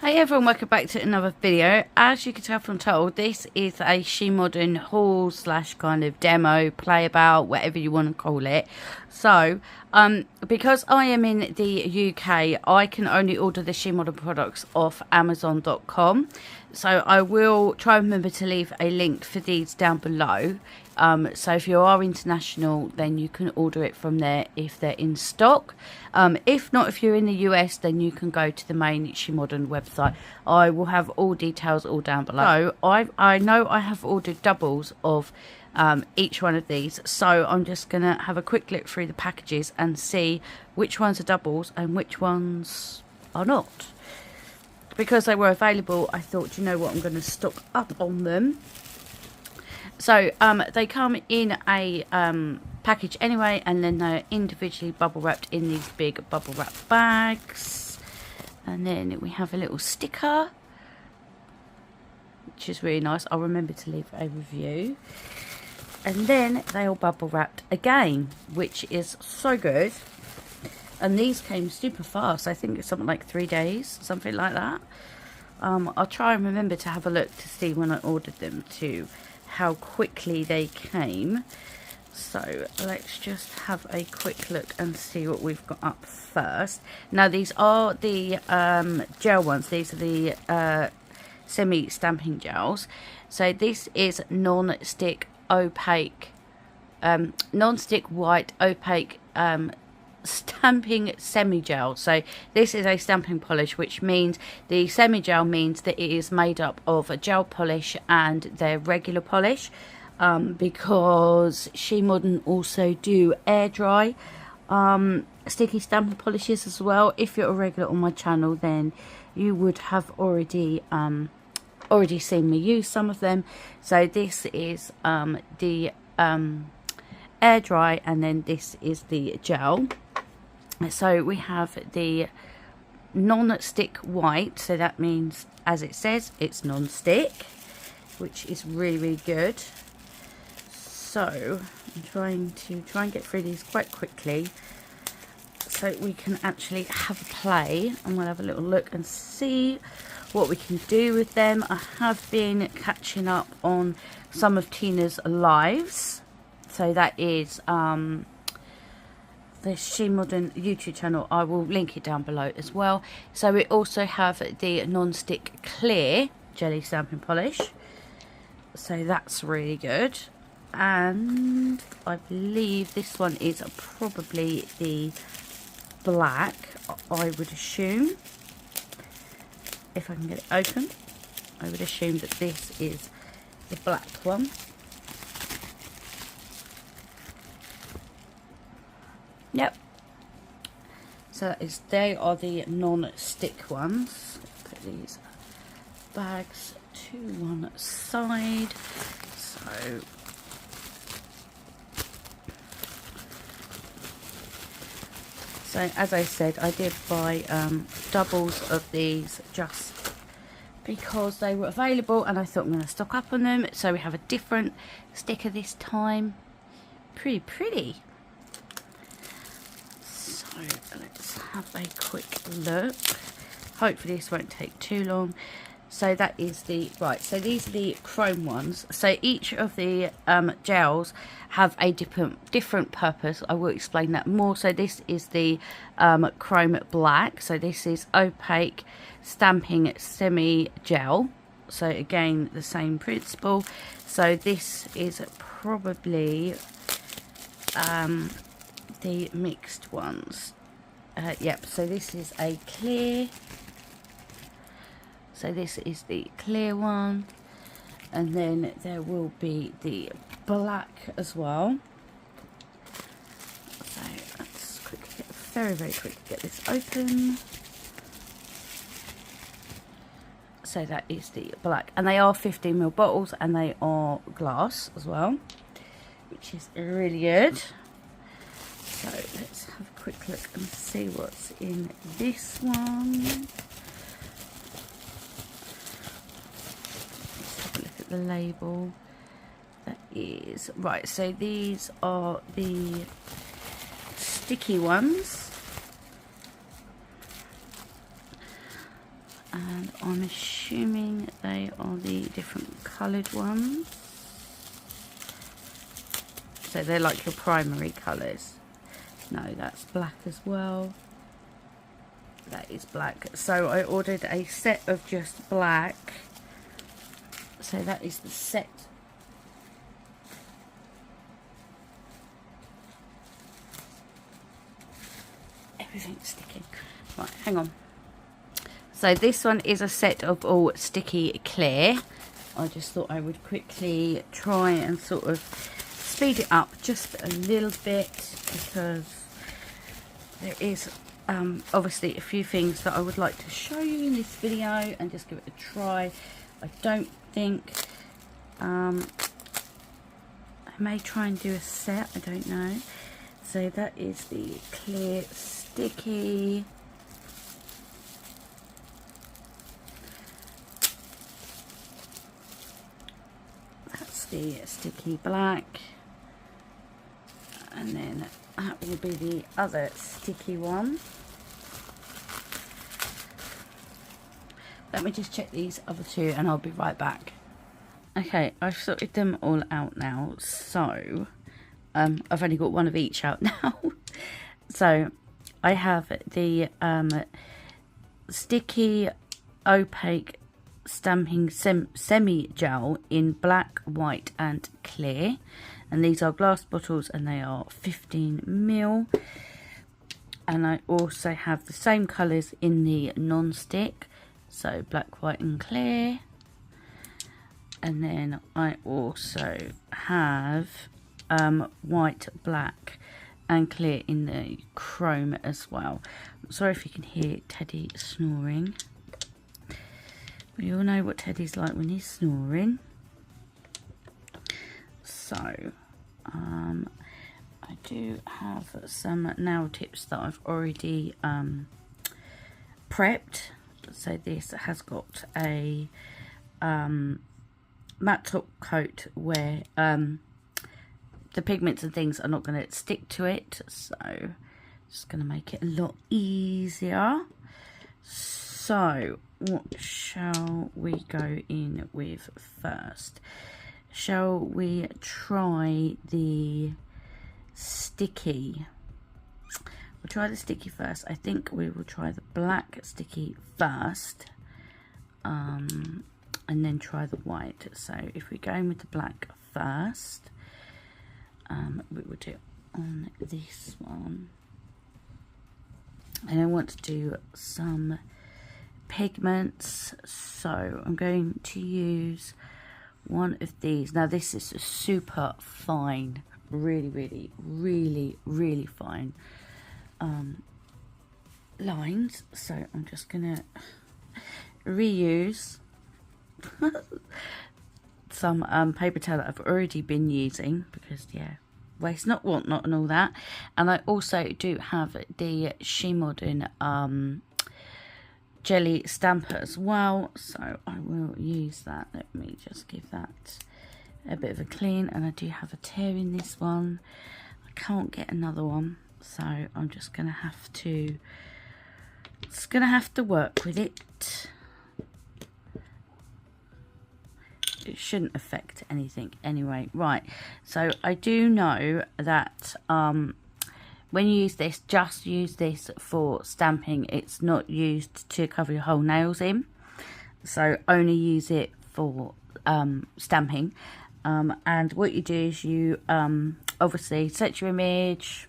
Hey everyone, welcome back to another video. As you can tell from the title, this is a Shemodern haul slash kind of demo, play about, whatever you want to call it. So, because I am in the UK, I can only order the Shemodern products off Amazon.com. So I will try and remember to leave a link for these down below. So if you are international, then you can order it from there if they're in stock. If not, if you're in the US, then you can go to the main Shemodern website. I will have all details all down below. So I know I have ordered doubles of each one of these, so I'm just gonna have a quick look through the packages and see which ones are doubles and which ones are not. Because they were available, I thought, you know what, I'm going to stock up on them. So they come in a package anyway, and then they're individually bubble wrapped in these big bubble wrap bags. And then we have a little sticker, which is really nice. I'll remember to leave a review. And then they all bubble wrapped again, which is so good. And these came super fast. I think it's something like 3 days, something like that. I'll try and remember to have a look to see when I ordered them to how quickly they came. So let's just have a quick look and see what we've got up first. Now these are the gel ones. These are the semi-stamping gels. So this is non-stick opaque, non-stick white opaque stamping semi-gel. So this is a stamping polish, which means the semi-gel means that it is made up of a gel polish and their regular polish, because Shemodern also do air dry sticky stamping polishes as well. If you're a regular on my channel, then you would have already seen me use some of them. So this is the air dry, and then this is the gel. So we have the non-stick white, so that means, as it says, it's non-stick, which is really good. So I'm trying and get through these quite quickly so we can actually have a play, and we'll have a little look and see what we can do with them. I have been catching up on some of Tina's lives. So that is the Shemodern YouTube channel. I will link it down below as well. So we also have the non-stick clear jelly stamping polish. So that's really good. And I believe this one is probably the black, I would assume. If I can get it open, I would assume that this is the black one. Yep. So that is, they are the non-stick ones. Put these bags to one side. So as I said, I did buy doubles of these just because they were available, and I thought I'm going to stock up on them. So we have a different sticker this time. Pretty. Let's have a quick look. Hopefully this won't take too long. So that is the, right, so these are the chrome ones. So each of the gels have a different purpose. I will explain that more. So this is the chrome black. So this is opaque stamping semi gel. So again, the same principle. So this is probably the mixed ones. Yep, so this is a clear. So this is the clear one, and then there will be the black as well. So let's quickly very quickly get this open. So that is the black, and they are 15ml bottles, and they are glass as well, which is really good. So let's have a quick look and see what's in this one. Let's have a look at the label. That is, right, so these are the sticky ones. And I'm assuming they are the different coloured ones. So they're like your primary colours. No, that's black as well. That is black. So I ordered a set of just black. So that is the set. Everything's sticking. Right, hang on. So this one is a set of all sticky clear. I just thought I would quickly try and sort of speed it up just a little bit, because there is obviously a few things that I would like to show you in this video and just give it a try. I don't think I may try and do a set, I don't know. So that is the clear sticky. That's the sticky black. And then that will be the other sticky one. Let me just check these other two and I'll be right back. Okay, I've sorted them all out now. So, I've only got one of each out now. So, I have the sticky opaque stamping semi-gel in black, white and clear. And these are glass bottles and they are 15ml. And I also have the same colours in the non-stick. So black, white and clear. And then I also have white, black and clear in the chrome as well. I'm sorry if you can hear Teddy snoring. We all know what Teddy's like when he's snoring. So, I do have some nail tips that I've already prepped. So this has got a matte top coat where the pigments and things are not going to stick to it. So, just going to make it a lot easier. So, what shall we go in with first? Shall we try the sticky? We'll try the sticky first. I think we will try the black sticky first. And then try the white. So if we go in with the black first, we will do it on this one. And I want to do some pigments. So I'm going to use one of these. Now this is a super fine, really fine lines. So I'm just gonna reuse some paper towel that I've already been using, because yeah, waste not, want not and all that. And I also do have the Shemodern jelly stamper as well, so I will use that. Let me just give that a bit of a clean. And I do have a tear in this one. I can't get another one, so I'm just gonna have to work with it. It shouldn't affect anything anyway. Right, so I do know that when you use this, just use this for stamping. It's not used to cover your whole nails in. So only use it for stamping. And what you do is you obviously set your image,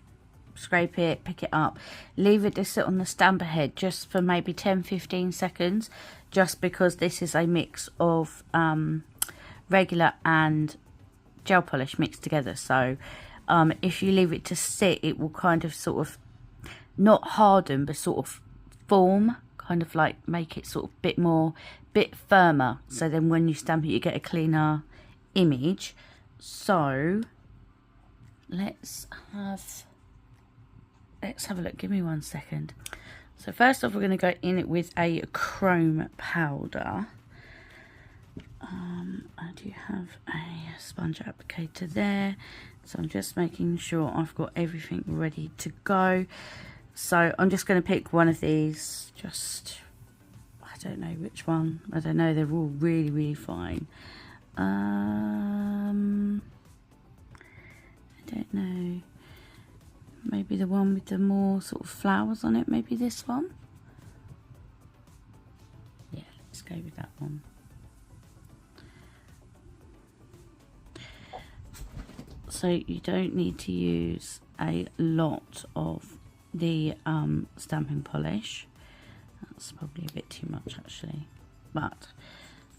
scrape it, pick it up, leave it to sit on the stamper head just for maybe 10-15 seconds, just because this is a mix of regular and gel polish mixed together. So if you leave it to sit, it will kind of sort of not harden, but sort of form, kind of like make it sort of bit firmer. So then when you stamp it, you get a cleaner image. So let's have a look. Give me 1 second. So first off, we're going to go in with a chrome powder. I do have a sponge applicator there, so I'm just making sure I've got everything ready to go. So I'm just going to pick one of these, just, I don't know which one. I don't know. They're all really, really fine. I don't know. Maybe the one with the more sort of flowers on it. Maybe this one. Yeah, let's go with that one. So you don't need to use a lot of the stamping polish. That's probably a bit too much actually, but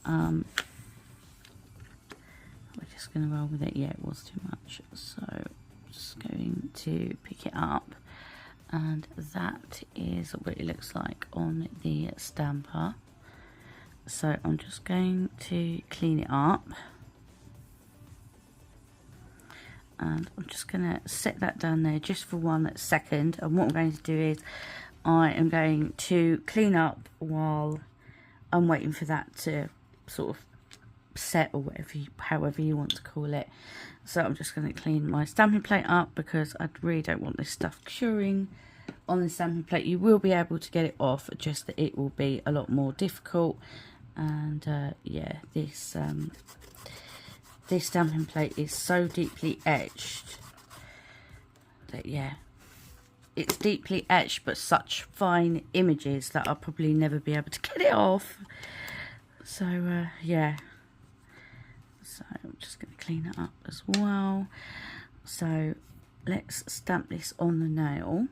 we're just going to roll with it. Yeah, it was too much, so I'm just going to pick it up, and that is what it looks like on the stamper. So I'm just going to clean it up, and I'm just going to set that down there just for 1 second. And what I'm going to do is I am going to clean up while I'm waiting for that to sort of set, or whatever however you want to call it. So I'm just going to clean my stamping plate up because I really don't want this stuff curing on the stamping plate. You will be able to get it off, just that it will be a lot more difficult. And yeah, this stamping plate is so deeply etched that, yeah, it's deeply etched, but such fine images that I'll probably never be able to get it off. So yeah, so I'm just going to clean it up as well. So let's stamp this on the nail.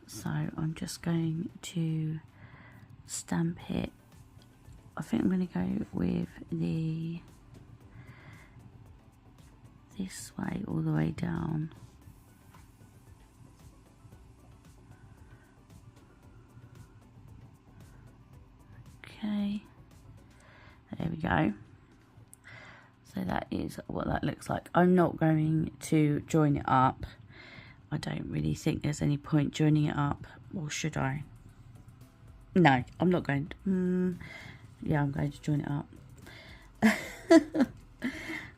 So I'm just going to stamp it. I think I'm going to go with this way all the way down. Okay, there we go. So that is what that looks like. I'm not going to join it up. I don't really think there's any point joining it up, or should I? No, I'm not going to. Yeah, I'm going to join it up.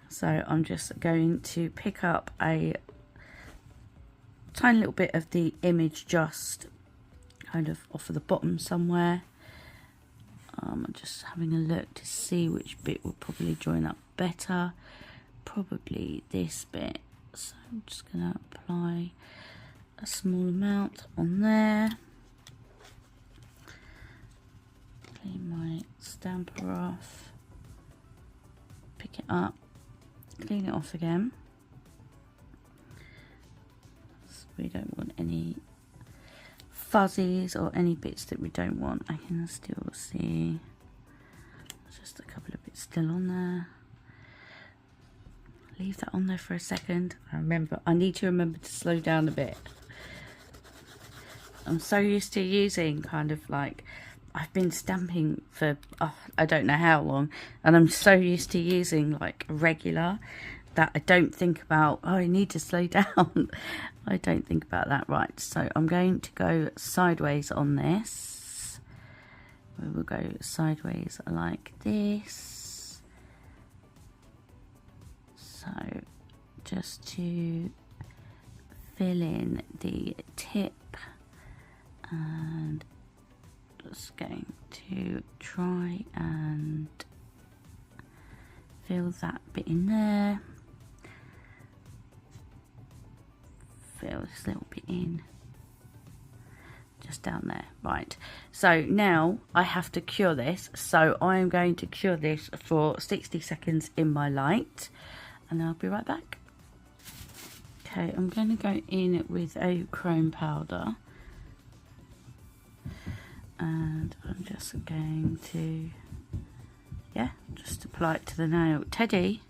So I'm just going to pick up a tiny little bit of the image, just kind of off of the bottom somewhere. I'm just having a look to see which bit will probably join up better. Probably this bit. So I'm just going to apply a small amount on there. Clean my stamper off. Pick it up. Clean it off again. So we don't want any fuzzies or any bits that we don't want. I can still see just a couple of bits still on there. Leave that on there for a second. I need to remember to slow down a bit. I'm so used to using kind of like, I've been stamping for I don't know how long, and I'm so used to using like regular that I don't think about, oh, I need to slow down. I don't think about that. Right, so I'm going to go sideways on this. We will go sideways like this. So just to fill in the tip, and just going to try and fill that bit in there. Fill this little bit in just down there. Right, so now I have to cure this, so I am going to cure this for 60 seconds in my light, and I'll be right back. Okay, I'm going to go in with a chrome powder, and I'm just going to, yeah, just apply it to the nail. Teddy,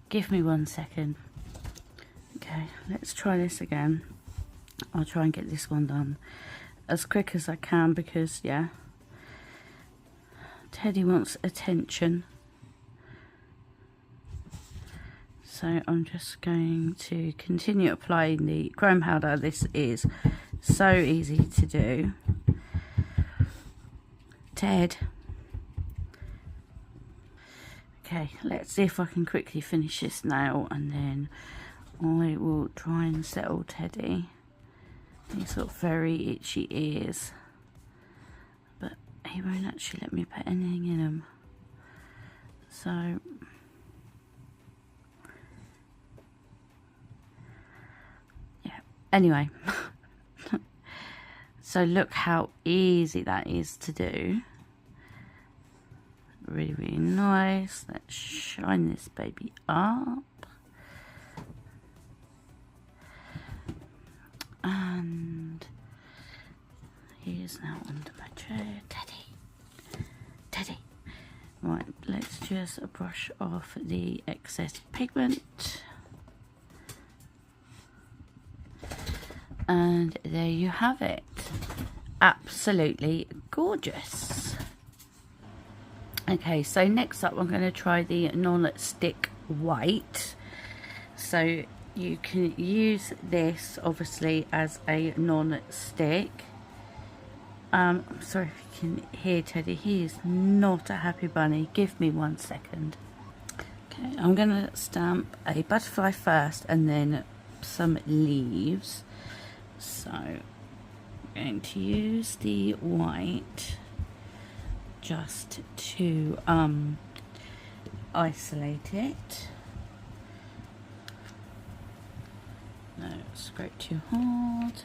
give me 1 second. Okay, let's try this again. I'll try and get this one done as quick as I can because, yeah, Teddy wants attention. So I'm just going to continue applying the chrome powder. This is so easy to do. Ted. Okay, let's see if I can quickly finish this nail, and then I will try and settle Teddy. He's got very itchy ears, but he won't actually let me put anything in them. So yeah, anyway. So look how easy that is to do. Really, really nice. Let's shine this baby up. And he is now under my chair. Teddy. Teddy. Right, let's just brush off the excess pigment. And there you have it. Absolutely gorgeous. Okay, so next up I'm going to try the non-stick white. So you can use this obviously as a non-stick. I'm sorry if you can hear Teddy, he is not a happy bunny. Give me 1 second. Okay, I'm going to stamp a butterfly first and then some leaves. So I'm going to use the white just to isolate it. No, scrape too hard.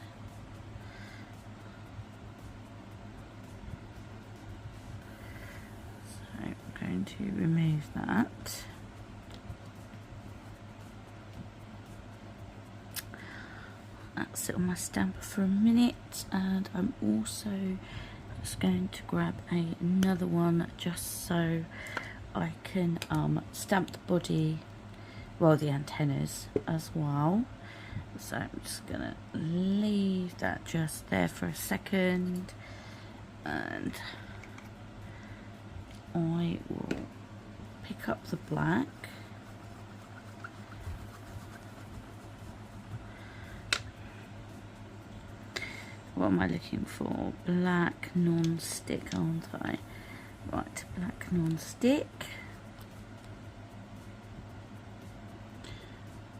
So I'm going to remove that. Sit on my stamper for a minute, and I'm also just going to grab another one just so I can stamp the body, well, the antennas as well. So I'm just gonna leave that just there for a second, and I will pick up the black. What am I looking for? Black non-stick, aren't I? Right, black non-stick.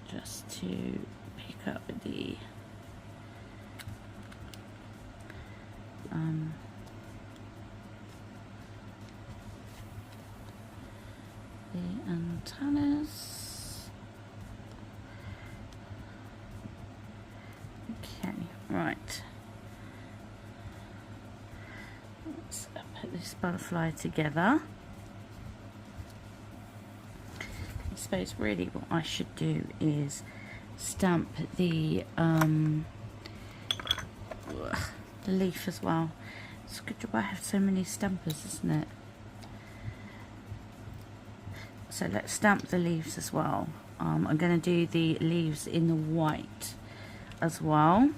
Just to pick up the antennas. Okay, right. Let's put this butterfly together. I suppose really what I should do is stamp the leaf as well. It's a good job I have so many stampers, isn't it? So let's stamp the leaves as well. I'm going to do the leaves in the white as well.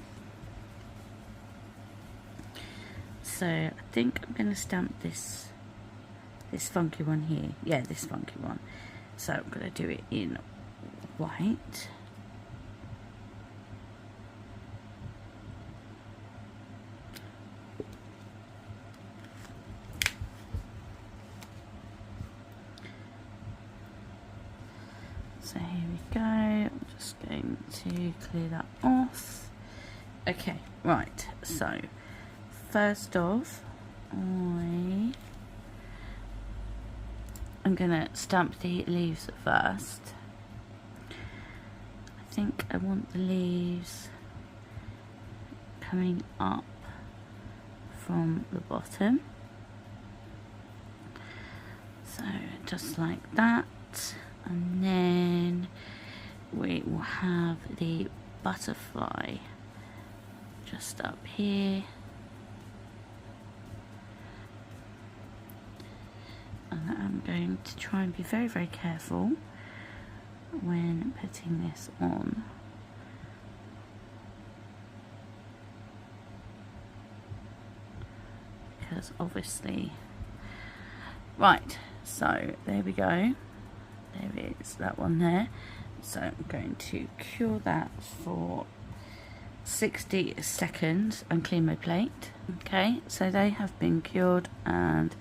So I think I'm going to stamp this funky one here. Yeah, this funky one. So I'm going to do it in white. So here we go. I'm just going to clear that off. Okay, right. So first off, I'm going to stamp the leaves first. I think I want the leaves coming up from the bottom. So just like that. And then we will have the butterfly just up here. And I'm going to try and be very, very careful when putting this on. Because obviously, right, so there we go. There it is, that one there. So I'm going to cure that for 60 seconds and clean my plate. Okay, so they have been cured and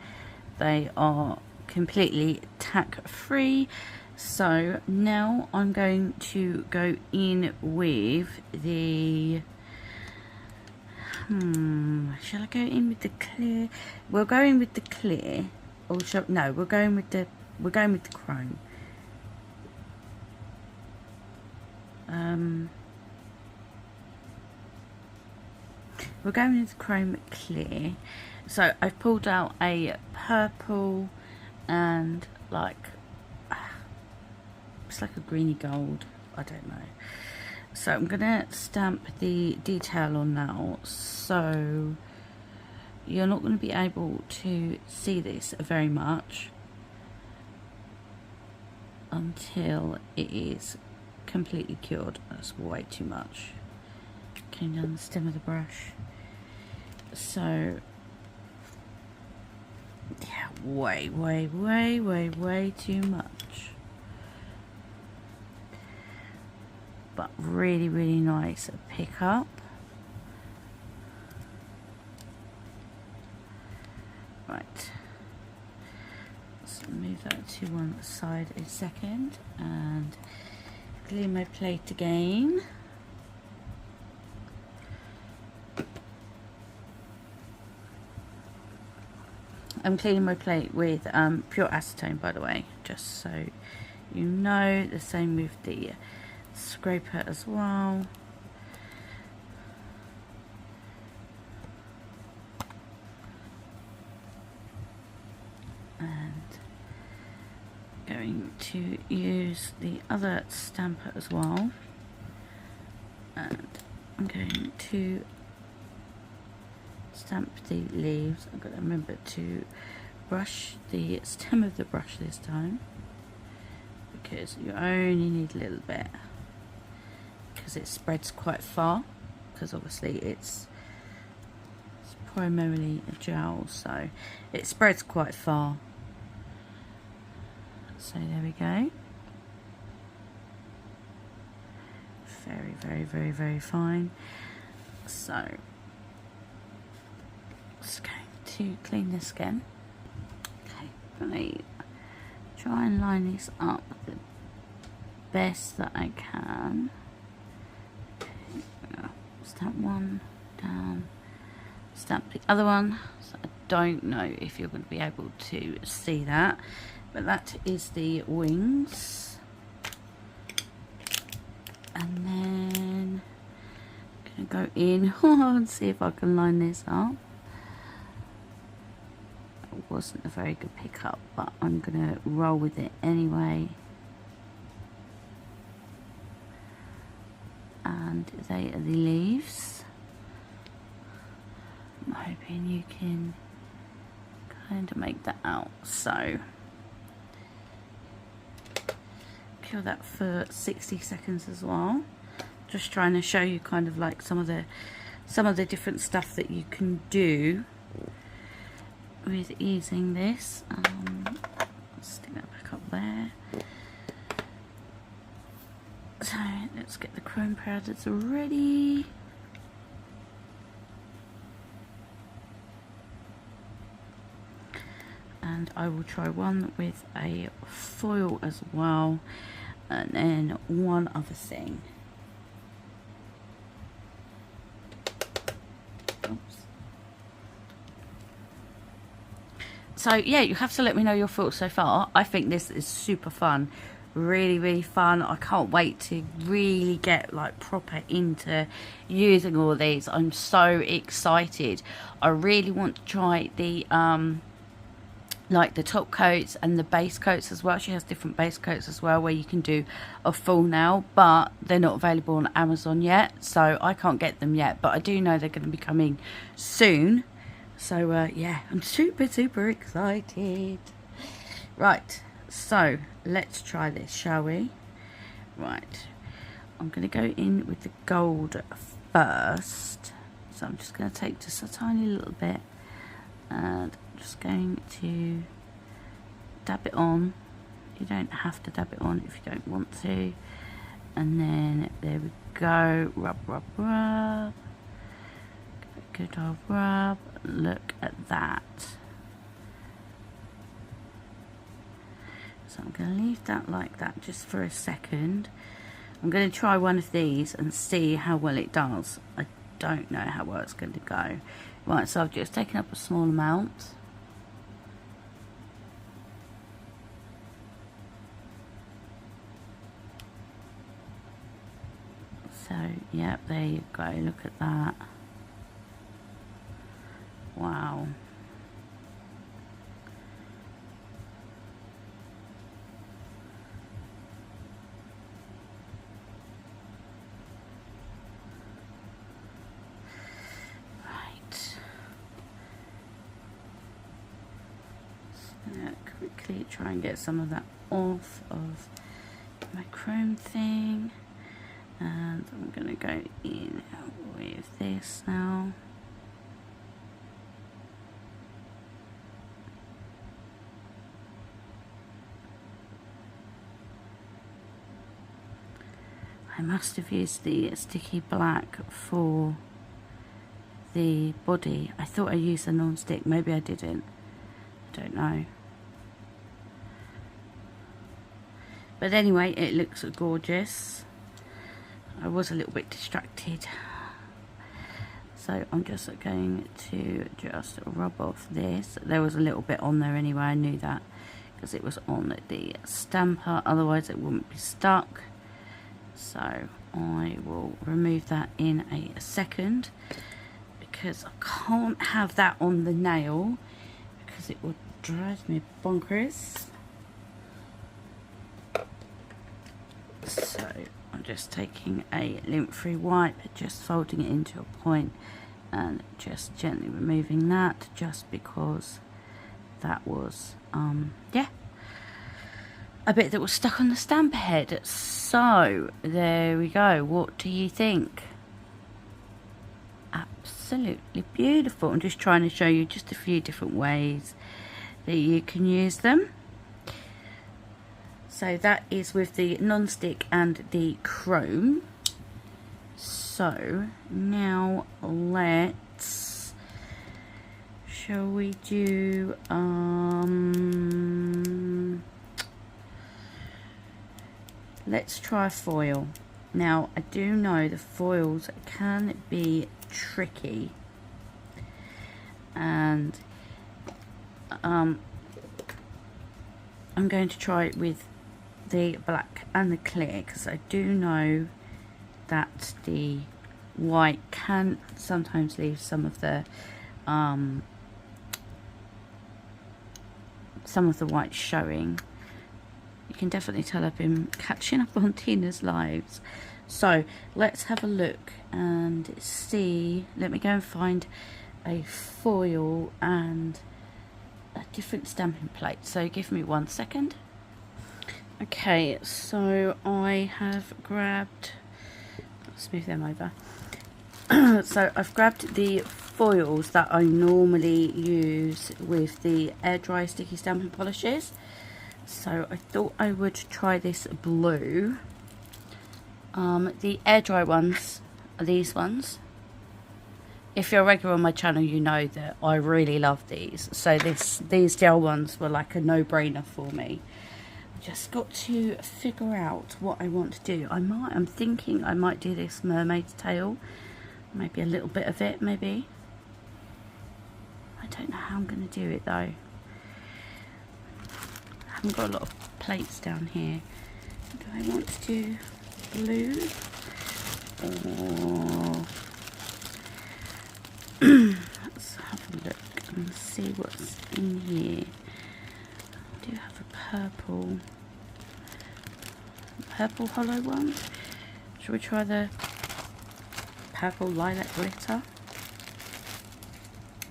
they are completely tack free. So now I'm going to go in with the shall I go in with the clear? We'll go in with the clear, or no, we're going with the chrome. We're going with the chrome clear. So I've pulled out a purple and like it's like a greeny gold, I don't know. So I'm gonna stamp the detail on now, so you're not going to be able to see this very much until it is completely cured. That's way too much. Came down the stem of the brush. So yeah, way too much. But really nice pick up. Right, let's move that to one side a second and clean my plate again. I'm cleaning my plate with pure acetone, by the way, just so you know. The same with the scraper as well. And going to use the other stamper as well. And I'm going to stamp the leaves. I've got to remember to brush the stem of the brush this time, because you only need a little bit, because it spreads quite far, because obviously it's primarily a gel, so it spreads quite far. So there we go. Very fine. So just going to clean this again. Okay, right. Try and line this up the best that I can. Okay. Stamp one down, stamp the other one. So I don't know if you're going to be able to see that, but that is the wings. And then I'm going to go in and see if I can line this up. It wasn't a very good pickup, but I'm going to roll with it anyway. And they are the leaves. I'm hoping you can kind of make that out. So kill that for 60 seconds as well. Just trying to show you kind of like some of the different stuff that you can do with using this. Stick that back up there. So let's get the chrome powders ready. And I will try one with a foil as well, and then one other thing. Oops. So yeah, you have to let me know your thoughts so far. I think this is super fun, really fun. I can't wait to really get like proper into using all these. I'm so excited. I really want to try the like the top coats and the base coats as well. She has different base coats as well where you can do a full nail, but they're not available on Amazon yet, so I can't get them yet, but I do know they're going to be coming soon. So yeah, I'm super excited. Right, so let's try this, shall we? Right, I'm going to go in with the gold first. So I'm just going to take just a tiny little bit and just going to dab it on. You don't have to dab it on if you don't want to. And then there we go. Rub. Good old rub. Look at that. So I'm going to leave that like that just for a second. I'm going to try one of these and see how well it does. I don't know how well it's going to go. Right, so I've just taken up a small amount. So, yep, there you go. Look at that. Wow. Quickly try and get some of that off of my chrome thing, and I'm going to go in with this now. I must have used the sticky black for the body. I thought I used a non-stick, maybe I didn't, I don't know. But anyway, it looks gorgeous. I was a little bit distracted. So I'm just going to just rub off this. There was a little bit on there anyway, I knew that, because it was on the stamper, otherwise it wouldn't be stuck. So I will remove that in a second, because I can't have that on the nail, because it would drive me bonkers. So I'm just taking a lint-free wipe, just folding it into a point and just gently removing that, just because that was yeah, a bit that was stuck on the stamper head. So there we go. What do you think? Absolutely beautiful. I'm just trying to show you just a few different ways that you can use them. So that is with the non-stick and the chrome. So now shall we do let's try foil. Now I do know the foils can be tricky, and I'm going to try it with the black and the clear, because I do know that the white can sometimes leave some of the white showing. You can definitely tell I've been catching up on Tina's lives. So let's have a look and see. Let me go and find a foil and a different stamping plate. So give me 1 second. Okay, so I have grabbed, let's move them over. So I've grabbed the foils that I normally use with the air dry sticky stamping polishes. So I thought I would try this blue. The air dry ones are these ones. If you're regular on my channel, you know that I really love these. So these gel ones were like a no-brainer for me. Just got to figure out what I want to do. I'm thinking I might do this mermaid's tail, maybe a little bit of it, maybe. I don't know how I'm going to do it though. I haven't got a lot of plates down here. Do I want to do blue or let's have a look and see what's in here. I do have a purple hollow one. Shall we try the purple lilac glitter?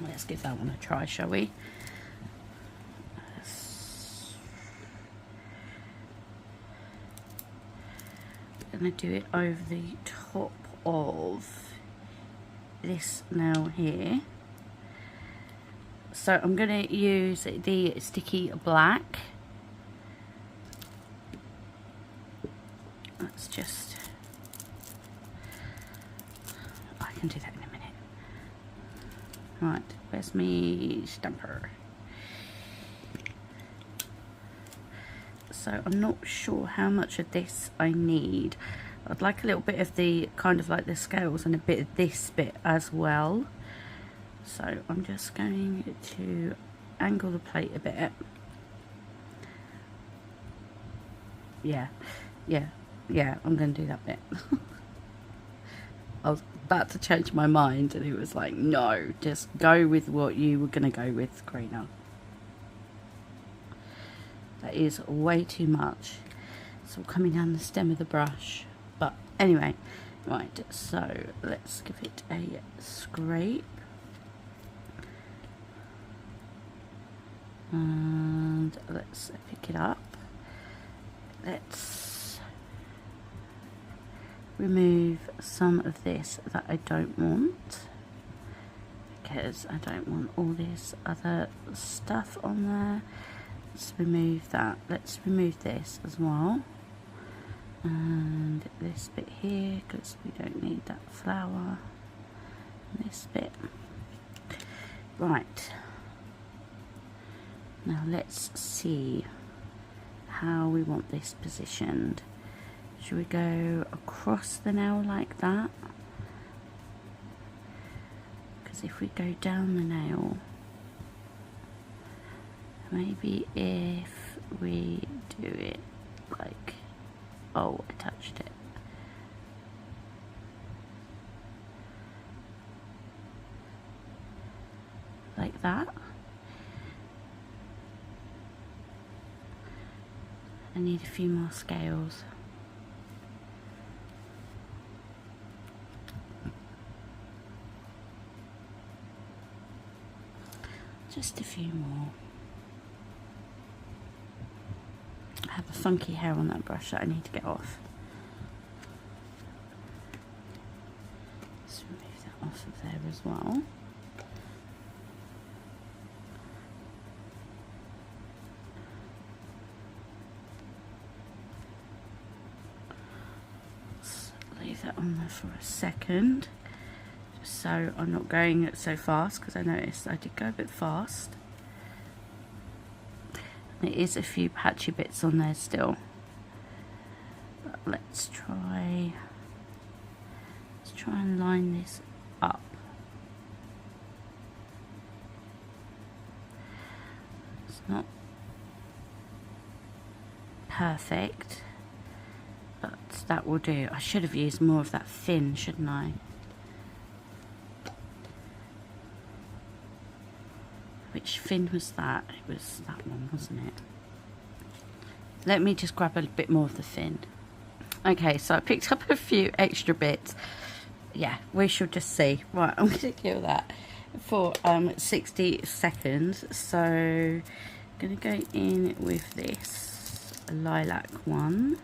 Let's give that one a try, shall we? I'm going to do it over the top of this nail here. So I'm going to use the sticky black. Let's just, I can do that in a minute. Right, where's my stamper? so I'm not sure how much of this I need. I'd like a little bit of the kind of like the scales and a bit of this bit as well. So I'm just going to angle the plate a bit. Yeah, I'm going to do that bit. I was about to change my mind and it was like, no, just go with what you were going to go with, Karina. That is way too much. It's all coming down the stem of the brush. But anyway, right, so let's give it a scrape. And let's pick it up. Let's remove some of this that I don't want, because I don't want all this other stuff on there. Let's remove that. Let's remove this as well. And this bit here, because we don't need that flower. This bit. Right. Now let's see how we want this positioned. Should we go across the nail like that? Because if we go down the nail, maybe if we do it like, oh, I touched it. Like that. I need a few more scales. Just a few more. I have a funky hair on that brush that I need to get off. Let's remove that off of there as well. Let's leave that on there for a second. So I'm not going so fast, because I noticed I did go a bit fast. There is a few patchy bits on there still. But let's try and line this up. It's not perfect, but that will do. I should have used more of that fin, shouldn't I? Which fin was that? It was that one, wasn't it? Let me just grab a bit more of the fin. Okay, so I picked up a few extra bits. Yeah, we shall just see. Right, I'm going to kill that for 60 seconds. So I'm going to go in with this lilac one.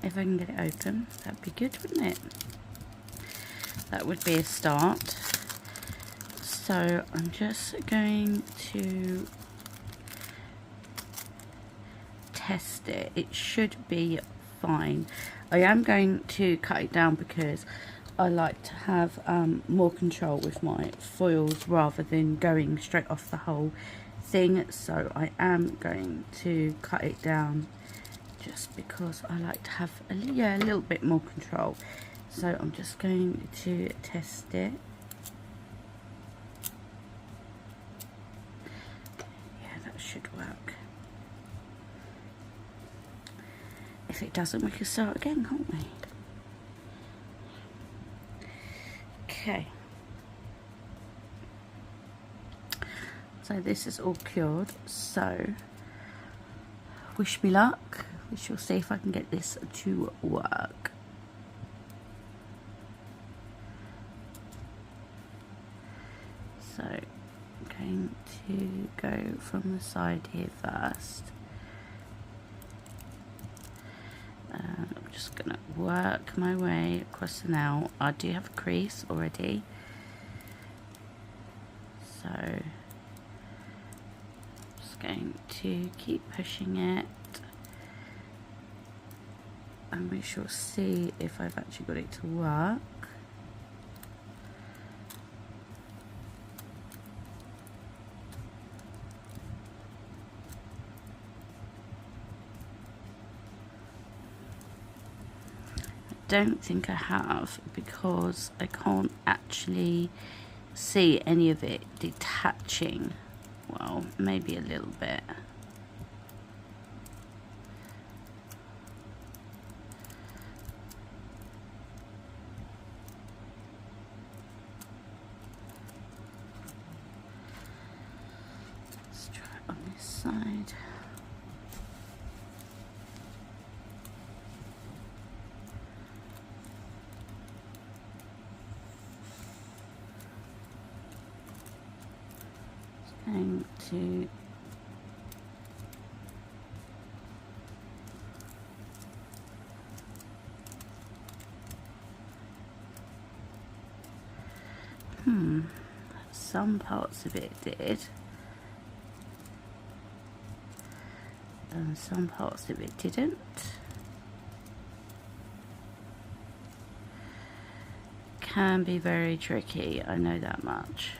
If I can get it open, that'd be good, wouldn't it? That would be a start. So I'm just going to test it. It should be fine. I am going to cut it down because I like to have more control with my foils rather than going straight off the whole thing. So I am going to cut it down just because I like to have a little bit more control. So I'm just going to test it. Yeah, that should work. If it doesn't, we can start again, can't we? Okay. So this is all cured. So wish me luck. We shall see if I can get this to work. So I'm going to go from the side here first. I'm just going to work my way across the nail. I do have a crease already. So I'm just going to keep pushing it. And we shall see if I've actually got it to work. don't think I have, because I can't actually see any of it detaching. Well, maybe a little bit. Let's try it on this side. Going to some parts of it did, and some parts of it didn't. Can be very tricky, I know that much.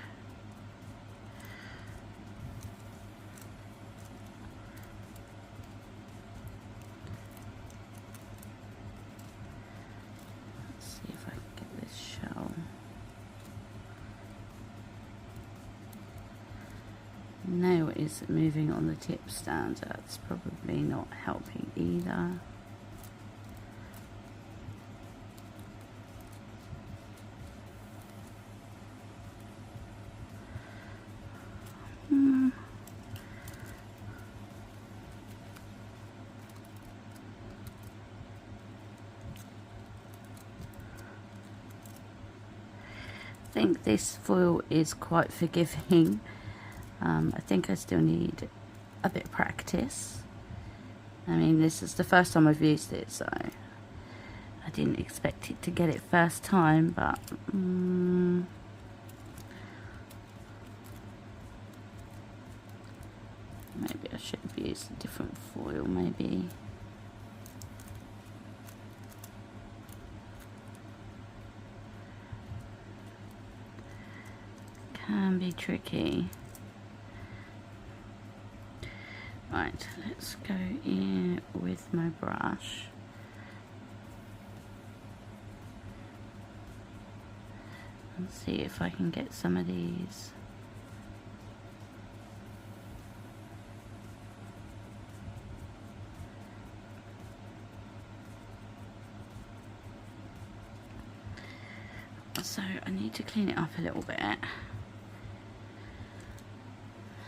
Nail is moving on the tip stand, that's probably not helping either. I think this foil is quite forgiving. I think I still need a bit of practice. I mean, this is the first time I've used it, so I didn't expect it to get it first time, but maybe I should have used a different foil, maybe. Can be tricky. Right, let's go in with my brush. And see if I can get some of these. So I need to clean it up a little bit.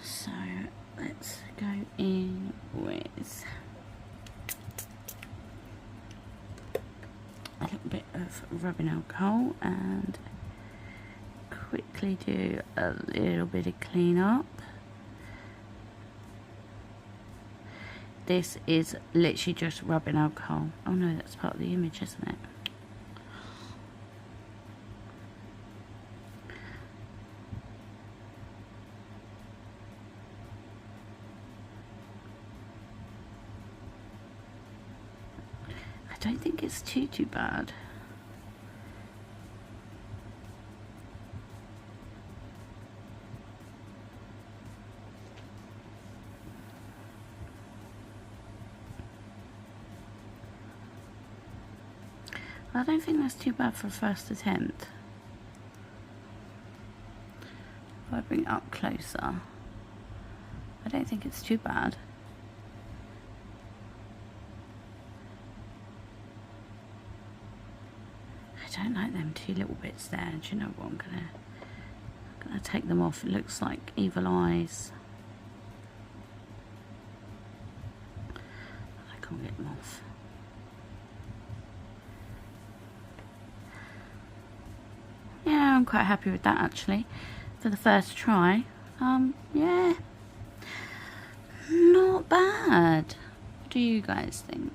So let's go in with a little bit of rubbing alcohol and quickly do a little bit of clean up. This is literally just rubbing alcohol. Oh no, that's part of the image, isn't it? I don't think it's too bad. I don't think that's too bad for a first attempt. If I bring it up closer, I don't think it's too bad. I don't like them two little bits there. Do you know what? I'm gonna take them off. It looks like evil eyes. I can't get them off. Yeah, I'm quite happy with that actually. For the first try. Yeah. Not bad. What do you guys think?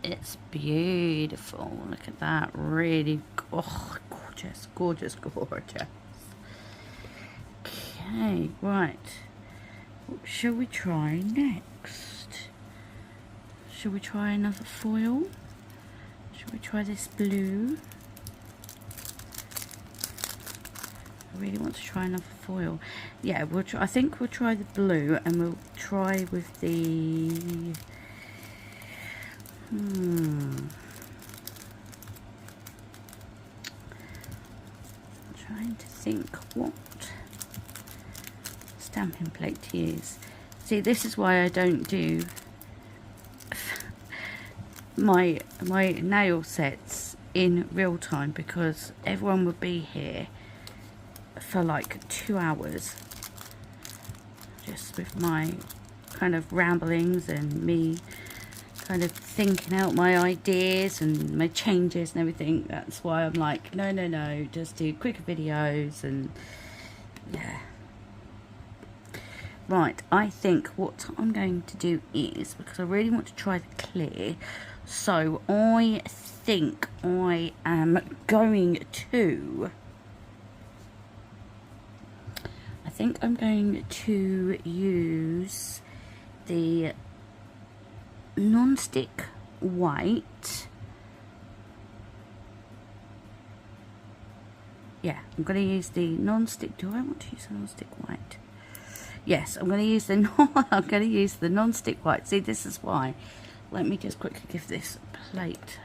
It's beautiful. Look at that. Really, oh, gorgeous, gorgeous, gorgeous. Okay, right. What shall we try next? Shall we try another foil? Shall we try this blue? I really want to try another foil. Yeah, we'll try, I think we'll try the blue, and we'll try with the think what stamping plate to use. See, this is why I don't do my nail sets in real time, because everyone would be here for like 2 hours just with my kind of ramblings and me kind of thinking out my ideas and my changes and everything. That's why I'm like, no, just do quicker videos. And yeah, right, I think what I'm going to do is, because I really want to try the clear, so I think I am going to I'm going to use the non-stick white. Yeah, I'm going to use the non-stick. Do I want to use the non-stick white? Yes, I'm going to use the I'm going to use the non-stick white. See, this is why. Let me just quickly give this plate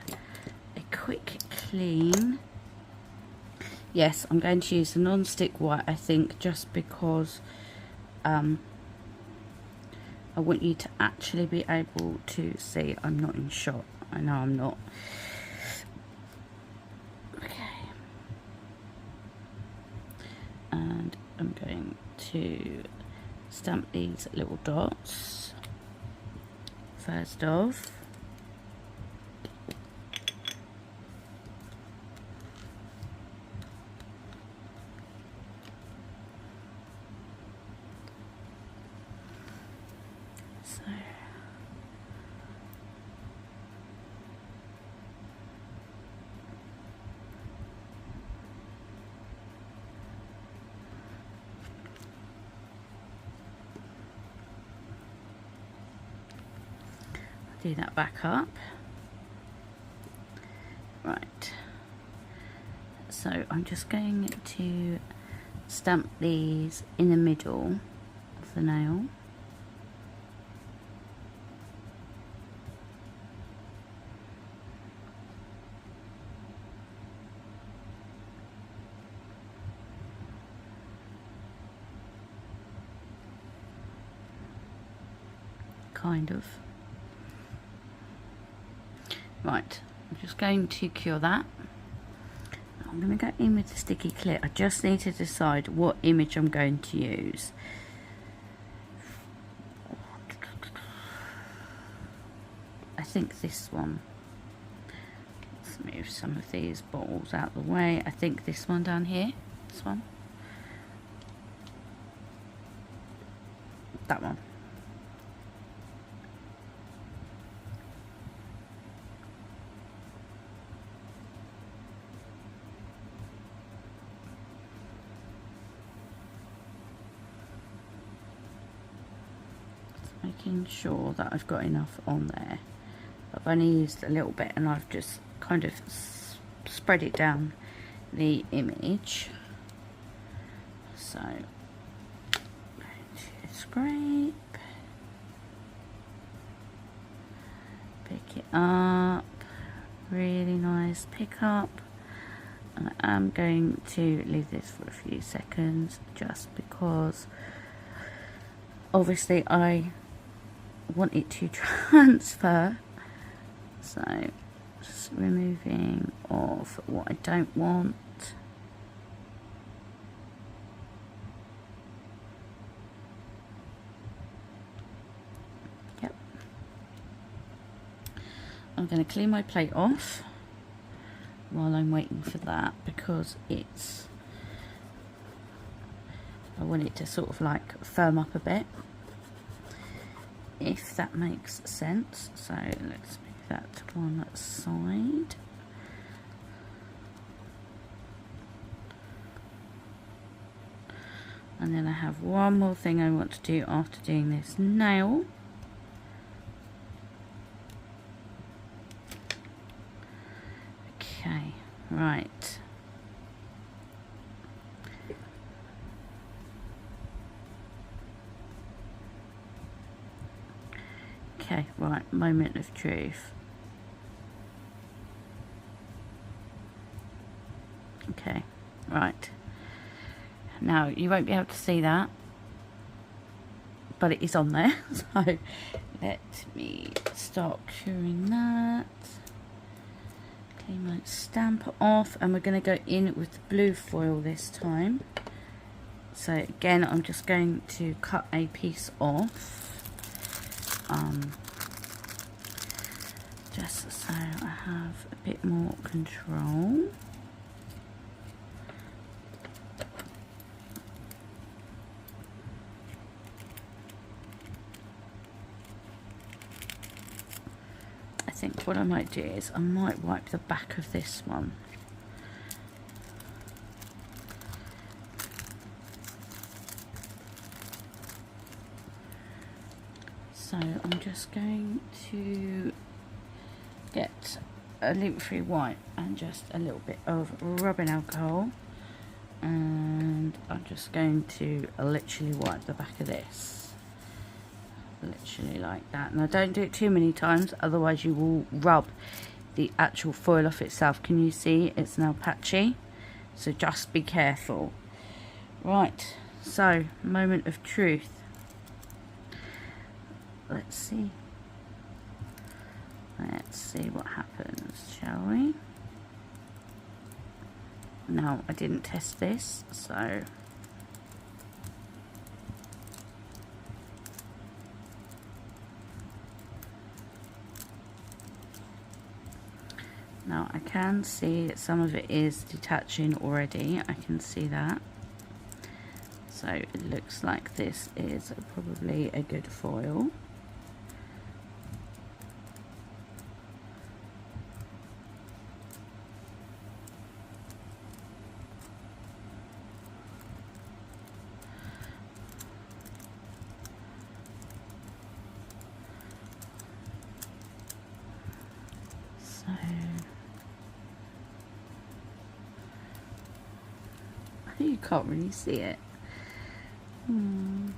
a quick clean. Yes, I'm going to use the non-stick white, I think, just because I want you to actually be able to see. I'm not in shot. I know I'm not. Okay. And I'm going to stamp these little dots first off. Do that back up. Right, so I'm just going to stamp these in the middle of the nail. Kind of. Right, I'm just going to cure that. I'm going to go in with the sticky clear. I just need to decide what image I'm going to use. I think this one. Let's move some of these balls out of the way. I think this one down here. This one. That one. Making sure that I've got enough on there. I've only used a little bit and I've just kind of spread it down the image. So scrape, pick it up, really nice pick up. And I am going to leave this for a few seconds just because obviously I want it to transfer. So just removing off what I don't want. Yep. I'm going to clean my plate off while I'm waiting for that, because it's, I want it to sort of like firm up a bit, if that makes sense. So let's move that to one side. And then I have one more thing I want to do after doing this nail. Okay, right. Okay, right, moment of truth. Okay, right. Now you won't be able to see that, but it is on there. So let me start curing that. Clean my stamp off, and we're going to go in with the blue foil this time. So again, I'm just going to cut a piece off, just so I have a bit more control. I think what I might do is I might wipe the back of this one. So I'm just going to get a lint-free wipe and just a little bit of rubbing alcohol, and I'm just going to literally wipe the back of this. Literally like that. Now don't do it too many times, otherwise you will rub the actual foil off itself. Can you see it's now patchy? So just be careful. Right, so moment of truth. Let's see what happens, shall we? No, I didn't test this, so now I can see that some of it is detaching already. I can see that. So it looks like this is probably a good foil. You can't really see it. And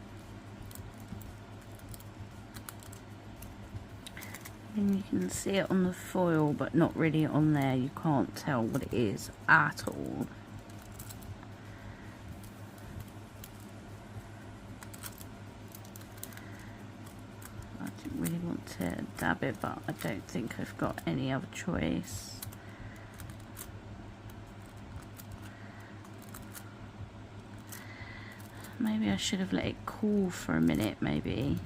you can see it on the foil, but not really on there. You can't tell what it is at all. I didn't really want to dab it, but I don't think I've got any other choice. Maybe I should have let it cool for a minute, maybe,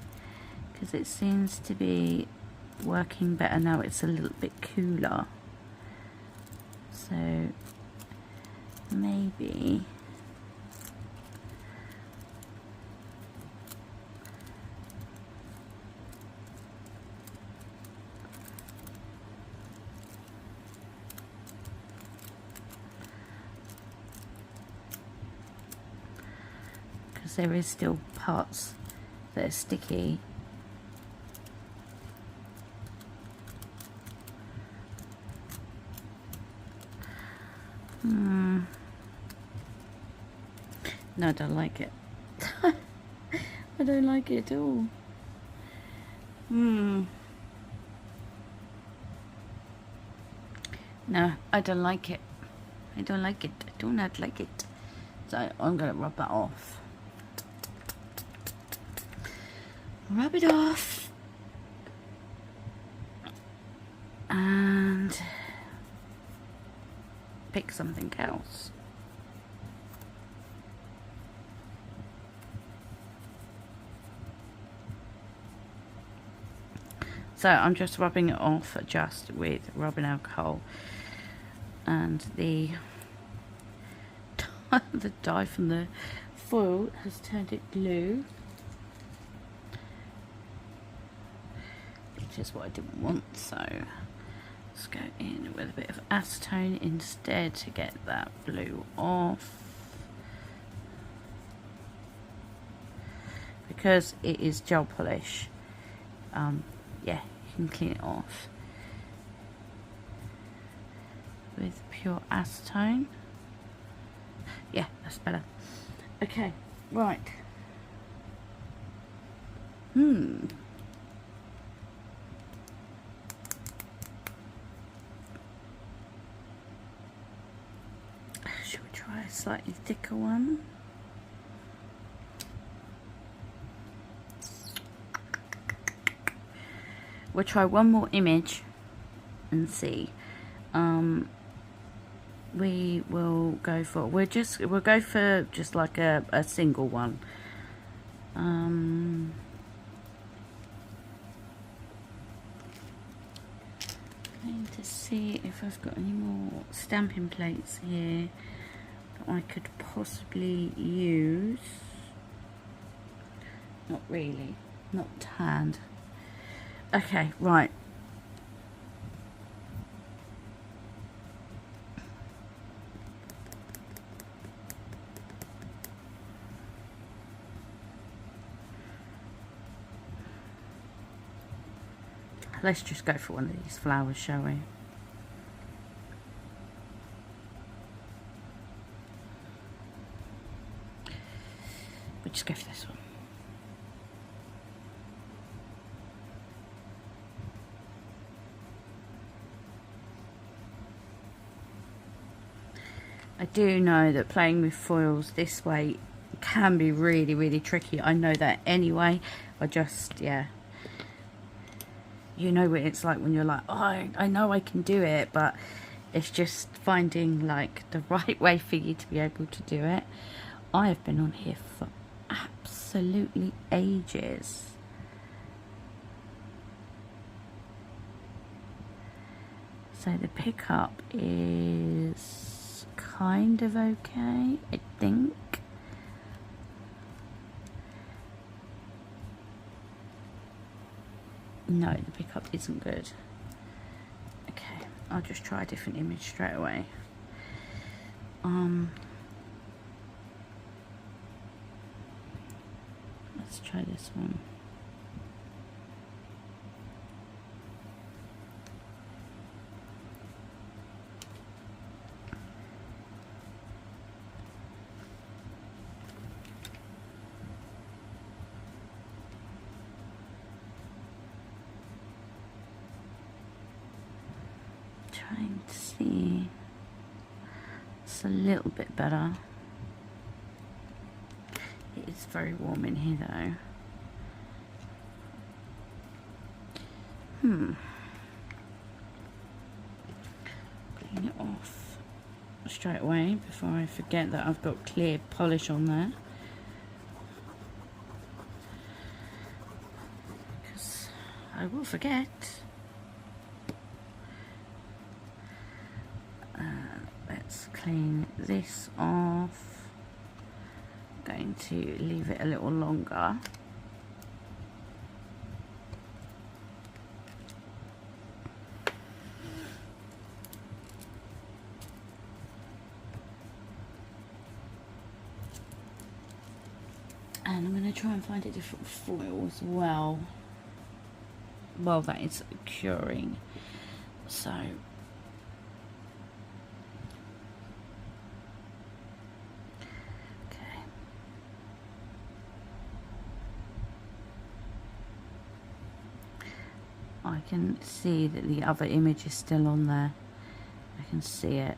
because it seems to be working better now. It's a little bit cooler, so maybe there is still parts that are sticky. No, I don't like it. I don't like it at all. No, I don't like it. I don't like it. I do not like it. So I'm gonna rub that off. Rub it off, and pick something else. So I'm just rubbing it off just with rubbing alcohol, and the dye from the foil has turned it glue, which is what I didn't want. So let's go in with a bit of acetone instead to get that blue off, because it is gel polish. Yeah, you can clean it off with pure acetone. Yeah, that's better. Okay, right. Should we try a slightly thicker one? we'll try one more image and see. We will go for, we'll go for just like a single one. Going to see if I've got any more stamping plates here that I could possibly use. Not really, not tanned. Okay, right. Let's just go for one of these flowers, shall we? We'll just go for this one. I do know that playing with foils this way can be really, really tricky. I know that anyway. I just, yeah. You know what it's like when you're like, oh, I know I can do it, but it's just finding like the right way for you to be able to do it. I have been on here for absolutely ages. So the pickup is kind of okay, I think. No, the pickup isn't good. Okay, I'll just try a different image straight away. Let's try this one. Trying to see, it's a little bit better. It is very warm in here though. Clean it off straight away before I forget that I've got clear polish on there, because I will forget. Let's clean this off. I'm going to leave it a little longer. And I'm going to try and find a different foil as well while that is curing. So I can see that the other image is still on there. I can see it,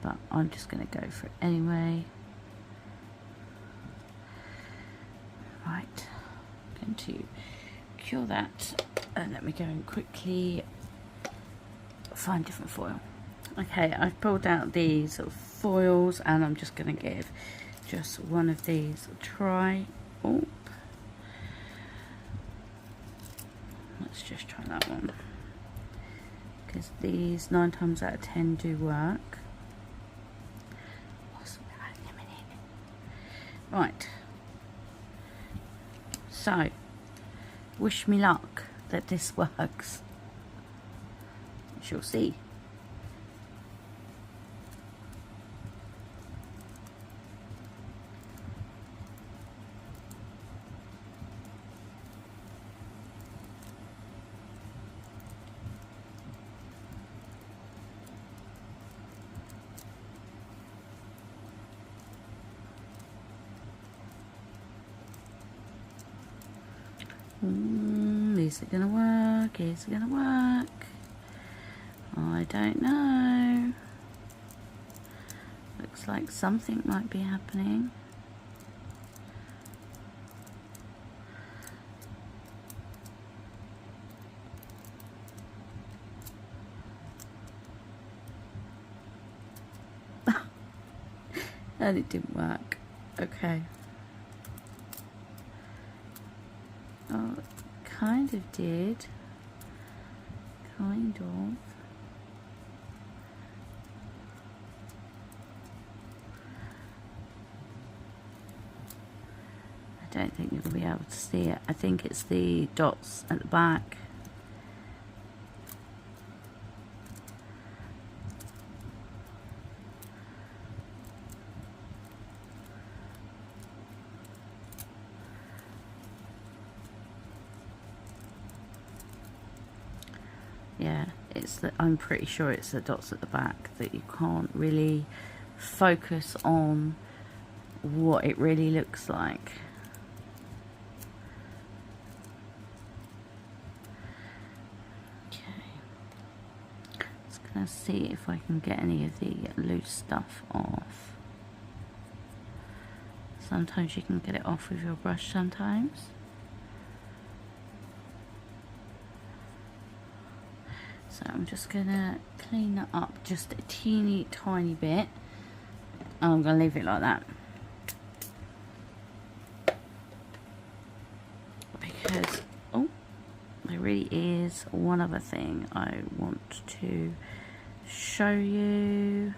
but I'm just going to go for it anyway. Right, I'm going to cure that, and let me go and quickly find different foil. Okay, I've pulled out these sort of foils, and I'm just going to give just one of these a try. Oh. Let's just try that one, because these 9 times out of 10 do work. Right, so wish me luck that this works. We shall see. Is it gonna work? Is it gonna work? I don't know. Looks like something might be happening. And it didn't work. Okay. Oh, it kind of did. Kind of. I don't think you'll be able to see it. I think it's the dots at the back. Yeah, I'm pretty sure it's the dots at the back that you can't really focus on what it really looks like. Okay, just gonna see if I can get any of the loose stuff off. Sometimes you can get it off with your brush sometimes. So I'm just gonna clean that up just a teeny tiny bit. And I'm gonna leave it like that. Because, oh, there really is one other thing I want to show you.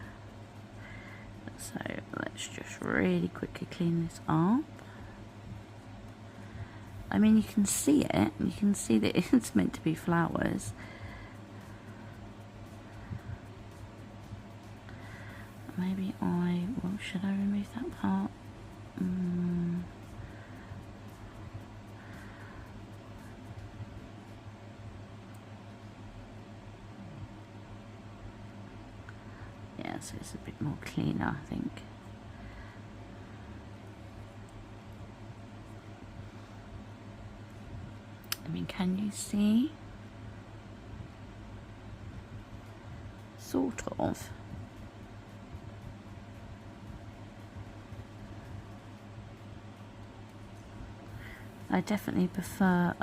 So let's just really quickly clean this up. I mean, you can see it, you can see that it's meant to be flowers. Maybe well, should I remove that part? Yeah, so it's a bit more cleaner, I think. I mean, can you see? Sort of. I definitely prefer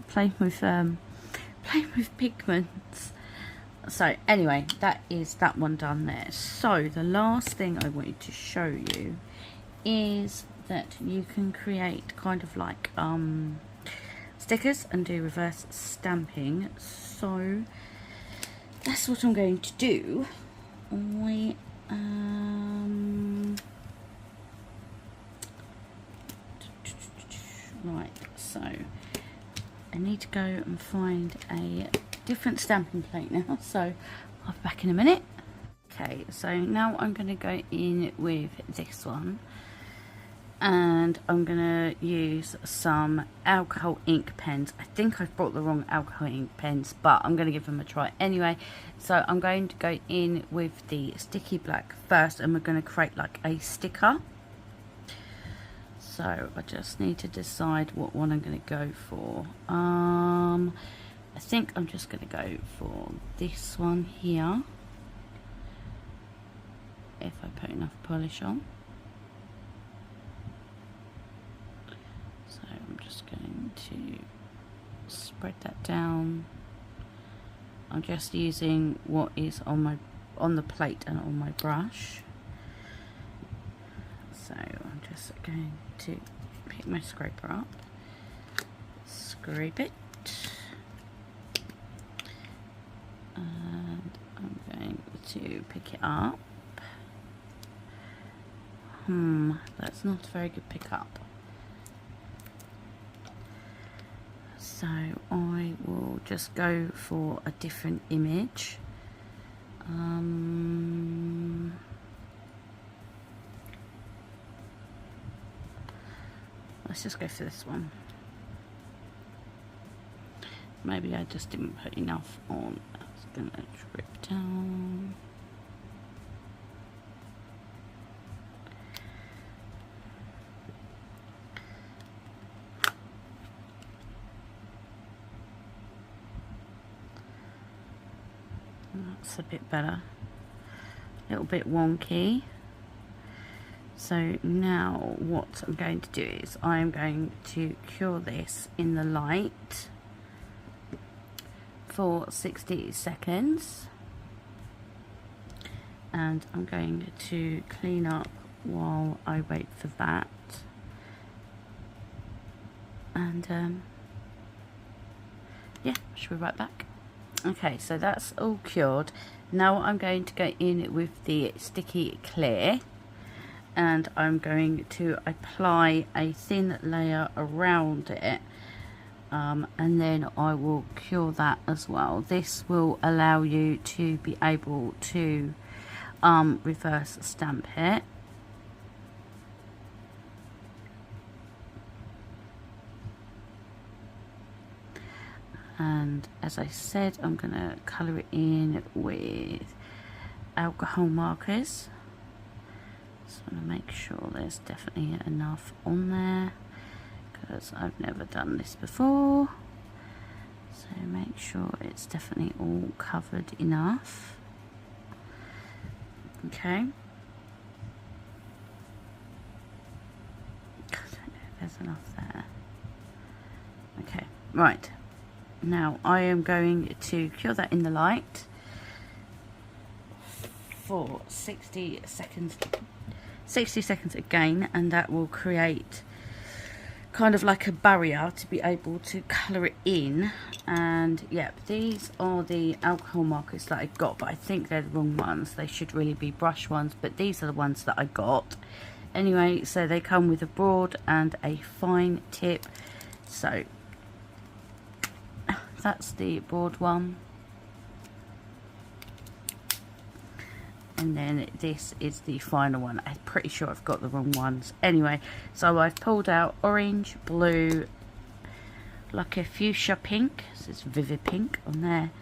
playing with pigments. So anyway, that is that one done there. So the last thing I wanted to show you is that you can create kind of like stickers and do reverse stamping. So that's what I'm going to do. Right, so I need to go and find a different stamping plate now, so I'll be back in a minute. Okay, so now I'm going to go in with this one, and I'm going to use some alcohol ink pens. I think I've brought the wrong alcohol ink pens, but I'm going to give them a try anyway. So I'm going to go in with the sticky black first, and we're going to create like a sticker. So I just need to decide what one I'm going to go for. I think I'm just going to go for this one here, if I put enough polish on. So I'm just going to spread that down. I'm just using what is on the plate and on my brush. So I'm just going to pick my scraper up, scrape it, and I'm going to pick it up. That's not a very good pick up. So I will just go for a different image. Let's just go for this one. Maybe I just didn't put enough on. I was going to drip down. That's a bit better. A little bit wonky. So now what I'm going to do is I'm going to cure this in the light for 60 seconds, and I'm going to clean up while I wait for that. And yeah, should be right back. Okay, so that's all cured. Now I'm going to go in with the sticky clear, and I'm going to apply a thin layer around it, and then I will cure that as well. This will allow you to be able to reverse stamp it. And as I said, I'm going to colour it in with alcohol markers. Just want to make sure there's definitely enough on there, because I've never done this before. So make sure it's definitely all covered enough. Okay. I don't know if there's enough there. Okay, right. Now I am going to cure that in the light for 60 seconds. 60 seconds again, and that will create kind of like a barrier to be able to colour it in. And yeah, these are the alcohol markers that I got, but I think they're the wrong ones. They should really be brush ones, but these are the ones that I got. Anyway, so they come with a broad and a fine tip. So that's the broad one, and then this is the final one. I'm pretty sure I've got the wrong ones. Anyway, so I've pulled out orange, blue, like a fuchsia pink, so it's vivid pink on there,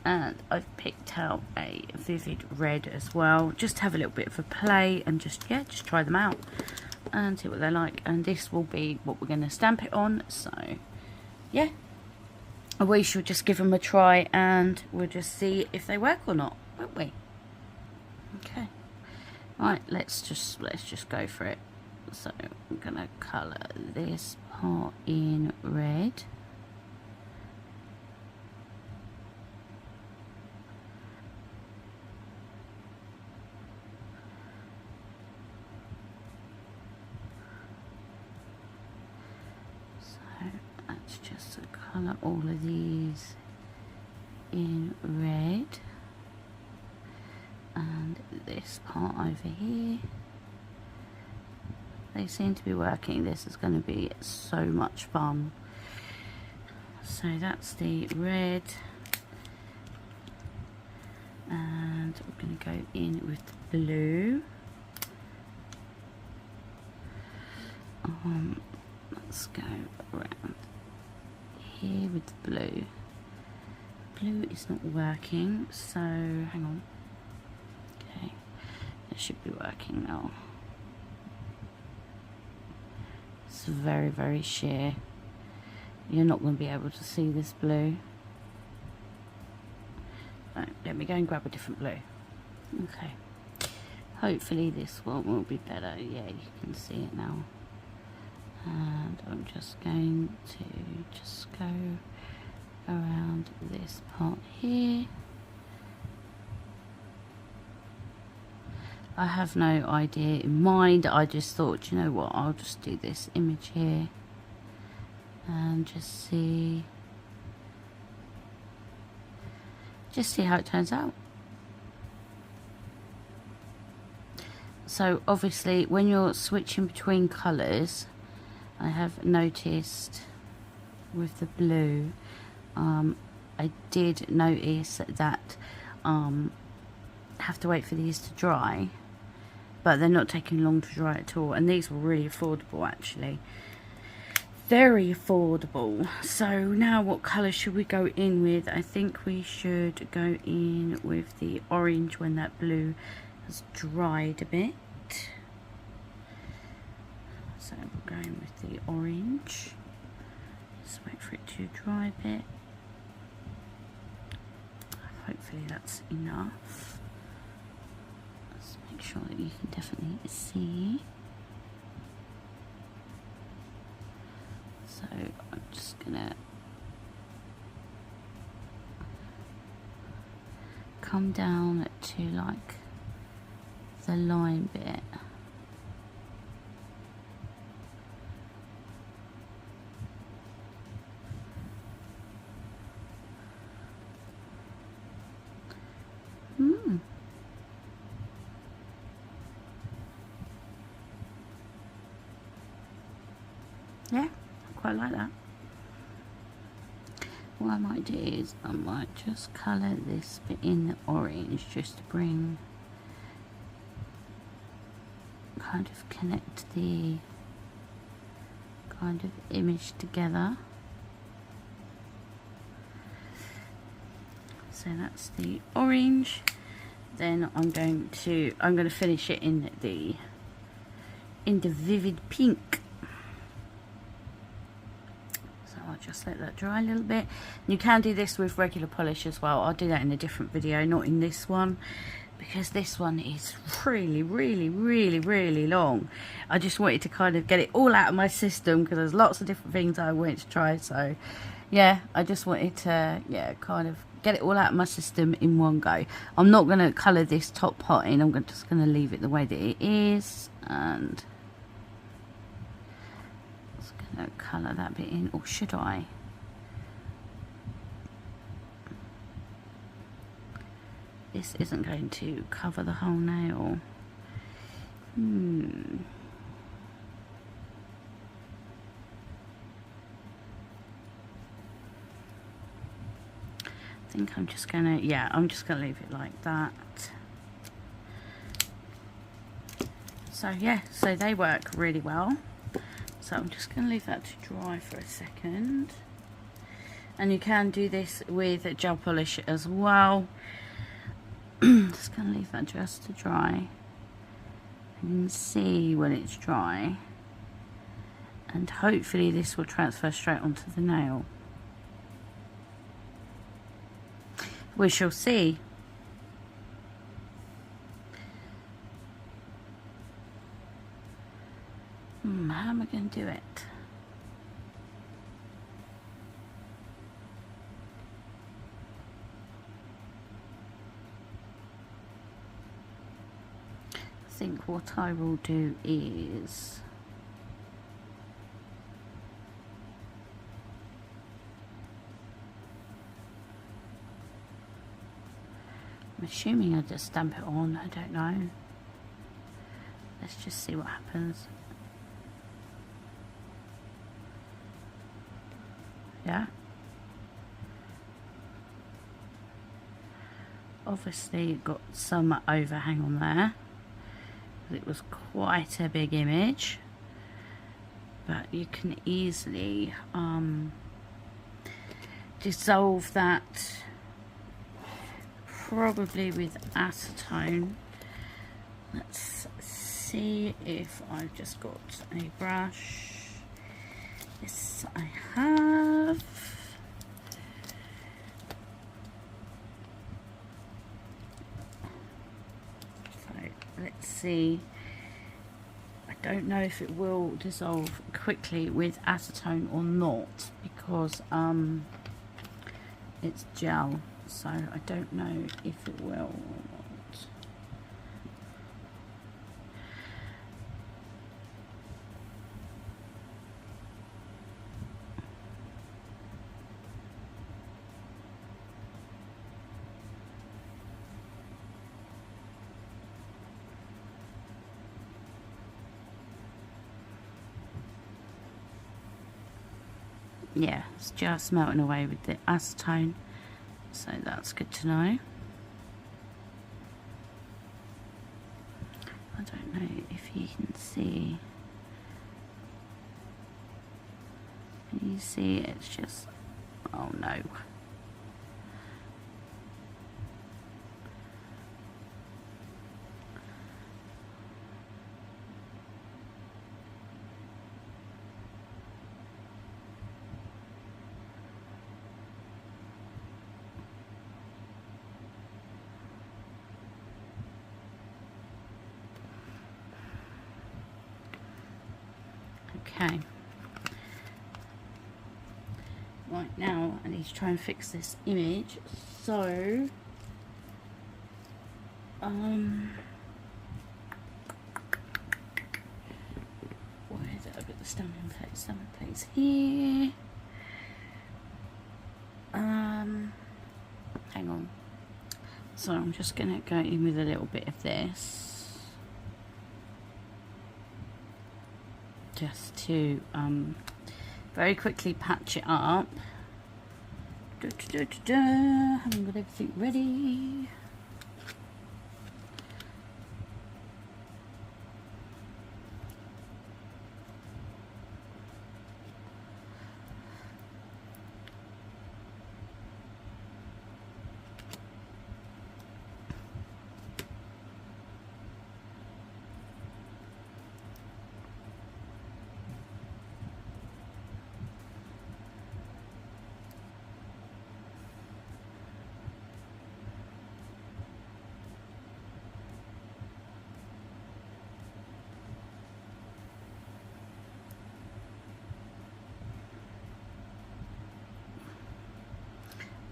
and I've picked out a vivid red as well, just to have a little bit of a play and just try them out and see what they're like. And this will be what we're going to stamp it on. So yeah, we shall just give them a try and we'll just see if they work or not, won't we? Okay, right, let's just go for it. So I'm gonna colour this part in red. So let's just colour all of these in red, and this part over here. They seem to be working. This is going to be so much fun. So that's the red, and we're going to go in with the blue. Let's go around here with the blue. Blue is not working, so hang on. Okay, it should be working now. It's very, very sheer. You're not going to be able to see this blue. Right, let me go and grab a different blue. Okay, hopefully this one will be better. Yeah, you can see it now. And I'm just going to just go around this part here. I have no idea in mind. I just thought, you know what, I'll just do this image here and just see how it turns out. So obviously when you're switching between colours, I have noticed with the blue, I did notice that have to wait for these to dry, but they're not taking long to dry at all, and these were really affordable, actually very affordable. So now what colour should we go in with? I think we should go in with the orange when that blue has dried a bit. So we're going with the orange. Just wait for it to dry a bit. Hopefully that's enough. Let's make sure that you can definitely see. So I'm just gonna come down to like the line bit Yeah, I quite like that. What I might do is I might just colour this bit in orange just to bring, kind of connect the kind of image together. So that's the orange. Then I'm going to finish it in the vivid pink. So I'll just let that dry a little bit. You can do this with regular polish as well. I'll do that in a different video, not in this one, because this one is really long. I just wanted to kind of get it all out of my system because there's lots of different things I wanted to try. So yeah, I just wanted to, yeah, kind of get it all out of my system in one go. I'm not going to colour this top part in. I'm just going to leave it the way that it is, and just going to colour that bit in. Or should I? This isn't going to cover the whole nail. I think I'm just gonna, yeah, I'm just gonna leave it like that. So yeah, so they work really well. So I'm just gonna leave that to dry for a second. And you can do this with gel polish as well. Just gonna leave that just to dry. You can see when it's dry. And hopefully this will transfer straight onto the nail. We shall see. How am I going to do it? I think what I will do is I'm assuming I just stamp it on, I don't know. Let's just see what happens. Yeah. Obviously it got some overhang on there. It was quite a big image. But you can easily dissolve that, probably with acetone. Let's see if I've just got a brush. Yes, I have. So let's see. I don't know if it will dissolve quickly with acetone or not, because it's gel. So I don't know if it will or not. Yeah, it's just melting away with the acetone. So that's good to know. I don't know if you can see. Can you see? It's just, oh no. Okay. Right, now I need to try and fix this image. So where is it? I've got the stamping plates here. Hang on. So I'm just going to go in with a little bit of this, just to very quickly patch it up. Haven't got everything ready.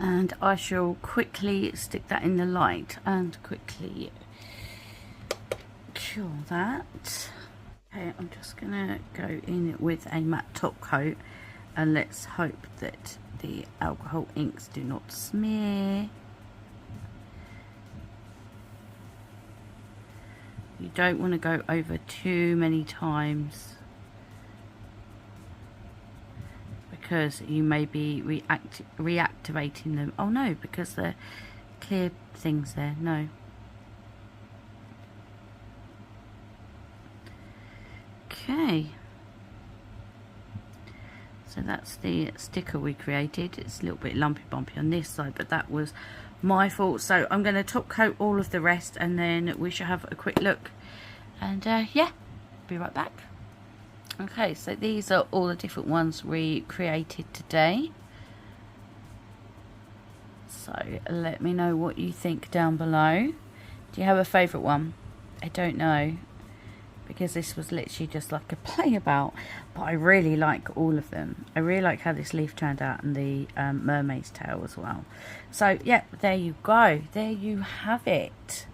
And I shall quickly stick that in the light and quickly cure that. Okay, I'm just gonna go in with a matte top coat, and let's hope that the alcohol inks do not smear. You don't want to go over too many times, because you may be reactivating them. Oh no, because the clear things there. No. Okay. So that's the sticker we created. It's a little bit lumpy bumpy on this side, but that was my fault. So I'm going to top coat all of the rest, and then we shall have a quick look. And yeah, be right back. Okay, so these are all the different ones we created today. So let me know what you think down below. Do you have a favourite one? I don't know, because this was literally just like a play about, but I really like all of them. I really like how this leaf turned out, and the mermaid's tail as well. So yeah, there you go. There you have it.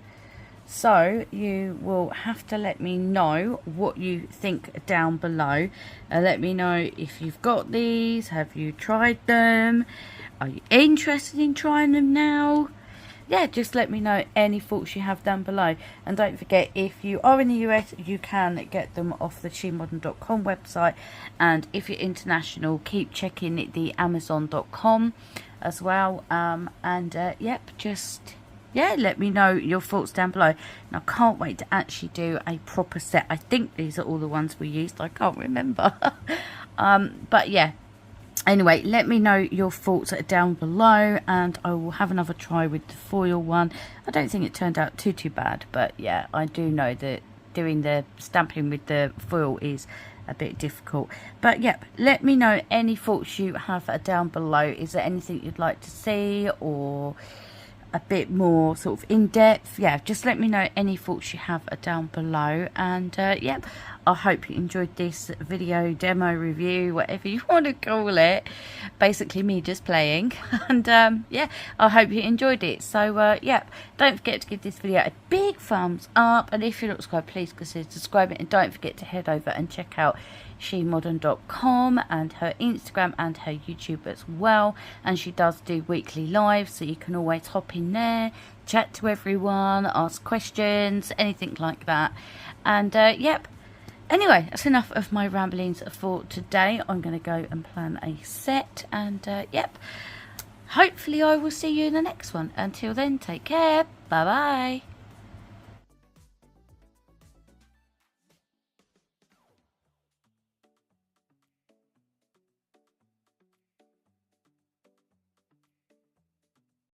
So you will have to let me know what you think down below. Let me know if you've got these. Have you tried them? Are you interested in trying them now? Yeah, just let me know any thoughts you have down below. And don't forget, if you are in the US, you can get them off the Shemodern.com website. And if you're international, keep checking the Amazon.com as well. Yep, just... yeah, let me know your thoughts down below. And I can't wait to actually do a proper set. I think these are all the ones we used. I can't remember. But yeah. Anyway, let me know your thoughts down below, and I will have another try with the foil one. I don't think it turned out too bad. But yeah, I do know that doing the stamping with the foil is a bit difficult. But yep, let me know any thoughts you have down below. Is there anything you'd like to see, or a bit more sort of in-depth? Yeah, just let me know any thoughts you have down below. And yep, I hope you enjoyed this video, demo, review, whatever you want to call it. Basically me just playing. And yeah, I hope you enjoyed it. So yep, don't forget to give this video a big thumbs up, and if you're not subscribed, please consider subscribing, and don't forget to head over and check out Shemodern.com and her Instagram and her YouTube as well. And she does do weekly lives, so you can always hop in there, chat to everyone, ask questions, anything like that. And yep, anyway, that's enough of my ramblings for today. I'm going to go and plan a set, and yep, hopefully I will see you in the next one. Until then, take care. Bye bye.